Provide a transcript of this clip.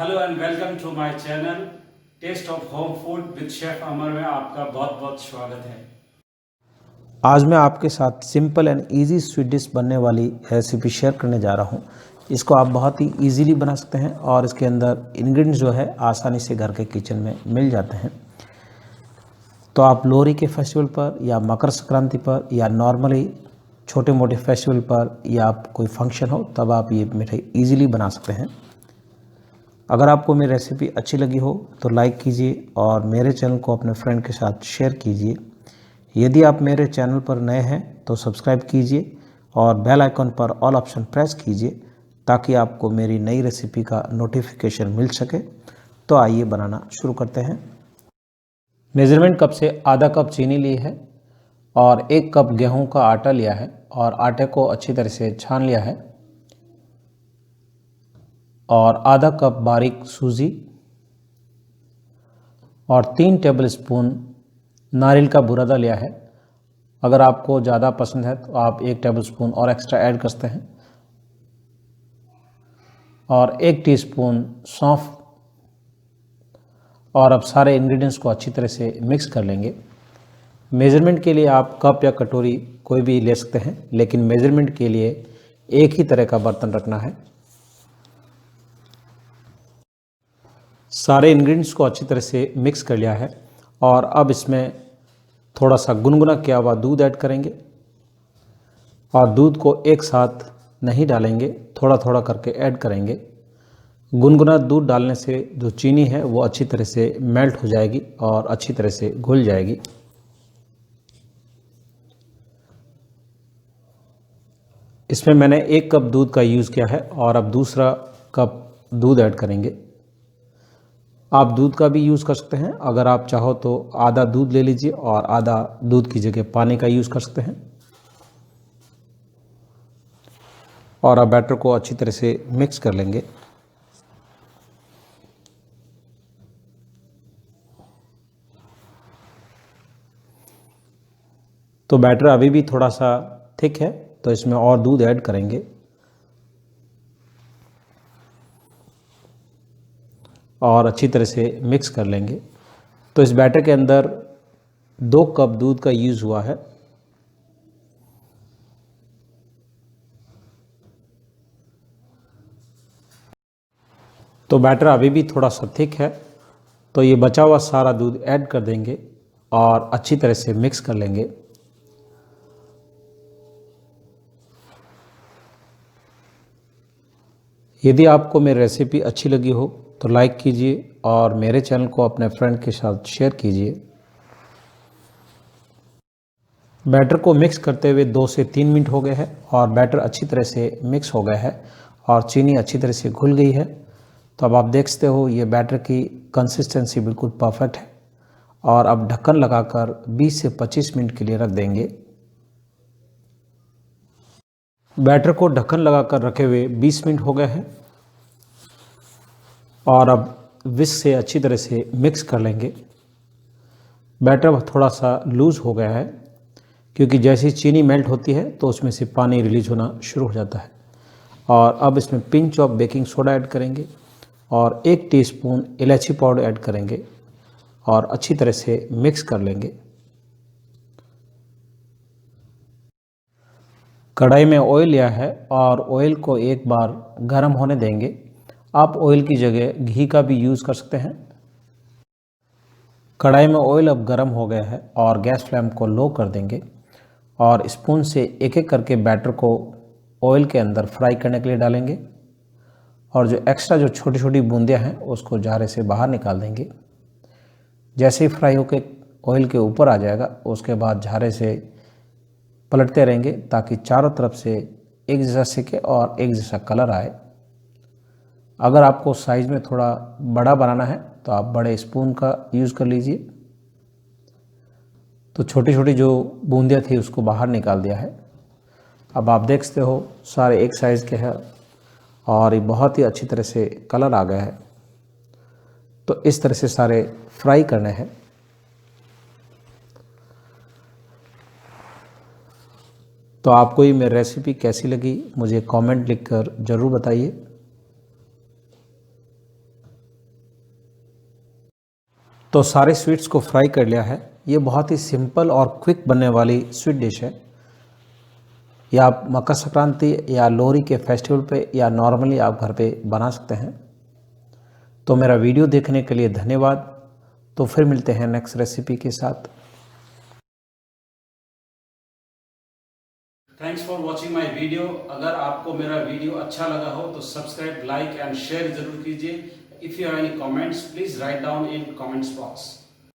Hello and welcome to my channel taste of home food with chef Amar में आपका बहुत बहुत स्वागत है। आज मैं आपके साथ simple and easy sweet dish बनने वाली रेसिपी शेयर करने जा रहा हूँ। इसको आप बहुत ही इजीली बना सकते हैं और इसके अंदर इंग्रेडिएंट्स जो है आसानी से घर के किचन में मिल जाते हैं। तो आप लोहड़ी के फेस्टिवल पर या मकर संक्रांति पर या नॉर्मली छोटे मोटे फेस्टिवल पर या आप कोई फंक्शन हो तब आप ये मिठाई ईजिली बना सकते हैं। अगर आपको मेरी रेसिपी अच्छी लगी हो तो लाइक कीजिए और मेरे चैनल को अपने फ्रेंड के साथ शेयर कीजिए। यदि आप मेरे चैनल पर नए हैं तो सब्सक्राइब कीजिए और बेल आइकन पर ऑल ऑप्शन प्रेस कीजिए ताकि आपको मेरी नई रेसिपी का नोटिफिकेशन मिल सके। तो आइए बनाना शुरू करते हैं। मेज़रमेंट कप से आधा कप चीनी ली है और 1 कप गेहूं का आटा लिया है और आटे को अच्छी तरह से छान लिया है और आधा कप बारीक सूजी और 3 टेबलस्पून नारियल का बुरादा लिया है। अगर आपको ज़्यादा पसंद है तो आप 1 टेबलस्पून और एक्स्ट्रा ऐड कर सकते हैं और 1 टीस्पून सौंफ। और अब सारे इंग्रेडिएंट्स को अच्छी तरह से मिक्स कर लेंगे। मेज़रमेंट के लिए आप कप या कटोरी कोई भी ले सकते हैं, लेकिन मेज़रमेंट के लिए एक ही तरह का बर्तन रखना है। सारे इंग्रेडिएंट्स को अच्छी तरह से मिक्स कर लिया है और अब इसमें थोड़ा सा गुनगुना किया हुआ दूध ऐड करेंगे और दूध को एक साथ नहीं डालेंगे, थोड़ा थोड़ा करके ऐड करेंगे। गुनगुना दूध डालने से जो चीनी है वो अच्छी तरह से मेल्ट हो जाएगी और अच्छी तरह से घुल जाएगी। इसमें मैंने 1 कप दूध का यूज़ किया है और अब दूसरा कप दूध ऐड करेंगे। आप दूध का भी यूज़ कर सकते हैं। अगर आप चाहो तो आधा दूध ले लीजिए और आधा दूध की जगह पानी का यूज़ कर सकते हैं। और अब बैटर को अच्छी तरह से मिक्स कर लेंगे। तो बैटर अभी भी थोड़ा सा थिक है तो इसमें और दूध ऐड करेंगे और अच्छी तरह से मिक्स कर लेंगे। तो इस बैटर के अंदर 2 कप दूध का यूज़ हुआ है। तो बैटर अभी भी थोड़ा सा थिक है तो ये बचा हुआ सारा दूध ऐड कर देंगे और अच्छी तरह से मिक्स कर लेंगे। यदि आपको मेरी रेसिपी अच्छी लगी हो तो लाइक कीजिए और मेरे चैनल को अपने फ्रेंड के साथ शेयर कीजिए। बैटर को मिक्स करते हुए 2 से 3 मिनट हो गए हैं और बैटर अच्छी तरह से मिक्स हो गया है और चीनी अच्छी तरह से घुल गई है। तो अब आप देख सकते हो ये बैटर की कंसिस्टेंसी बिल्कुल परफेक्ट है और अब ढक्कन लगाकर 20 से 25 मिनट के लिए रख देंगे। बैटर को ढक्कन लगाकर रखे हुए 20 मिनट हो गए हैं और अब विस्क से अच्छी तरह से मिक्स कर लेंगे। बैटर थोड़ा सा लूज़ हो गया है क्योंकि जैसे ही चीनी मेल्ट होती है तो उसमें से पानी रिलीज होना शुरू हो जाता है। और अब इसमें pinch of baking soda add करेंगे और 1 टीस्पून इलायची पाउडर ऐड करेंगे और अच्छी तरह से मिक्स कर लेंगे। कढ़ाई में ऑयल लिया है और ऑयल को एक बार गर्म होने देंगे। आप ऑयल की जगह घी का भी यूज़ कर सकते हैं। कढ़ाई में ऑयल अब गर्म हो गया है और गैस फ्लेम को लो कर देंगे और स्पून से एक एक करके बैटर को ऑयल के अंदर फ्राई करने के लिए डालेंगे और जो एक्स्ट्रा जो छोटी छोटी बूंदियाँ हैं उसको झारे से बाहर निकाल देंगे। जैसे ही फ्राई होकर ऑयल के ऊपर आ जाएगा उसके बाद झारे से पलटते रहेंगे ताकि चारों तरफ से एक जैसा सिके और एक जैसा कलर आए। अगर आपको साइज़ में थोड़ा बड़ा बनाना है तो आप बड़े स्पून का यूज़ कर लीजिए। तो छोटी छोटी जो बूंदियाँ थी उसको बाहर निकाल दिया है। अब आप देख सकते हो सारे एक साइज़ के हैं और ये बहुत ही अच्छी तरह से कलर आ गया है। तो इस तरह से सारे फ्राई करने हैं। तो आपको ये मेरी रेसिपी कैसी लगी मुझे कमेंट लिखकर ज़रूर बताइए। तो सारे स्वीट्स को फ्राई कर लिया है। ये बहुत ही सिंपल और क्विक बनने वाली स्वीट डिश है। या आप मकर संक्रांति या लोहड़ी के फेस्टिवल पे या नॉर्मली आप घर पे बना सकते हैं। तो मेरा वीडियो देखने के लिए धन्यवाद। तो फिर मिलते हैं नेक्स्ट रेसिपी के साथ। Thanks for watching my video. अगर आपको मेरा वीडियो अच्छा लगा हो तो सब्सक्राइब, लाइक एंड शेयर जरूर कीजिए। If you have any comments please write down in comments box.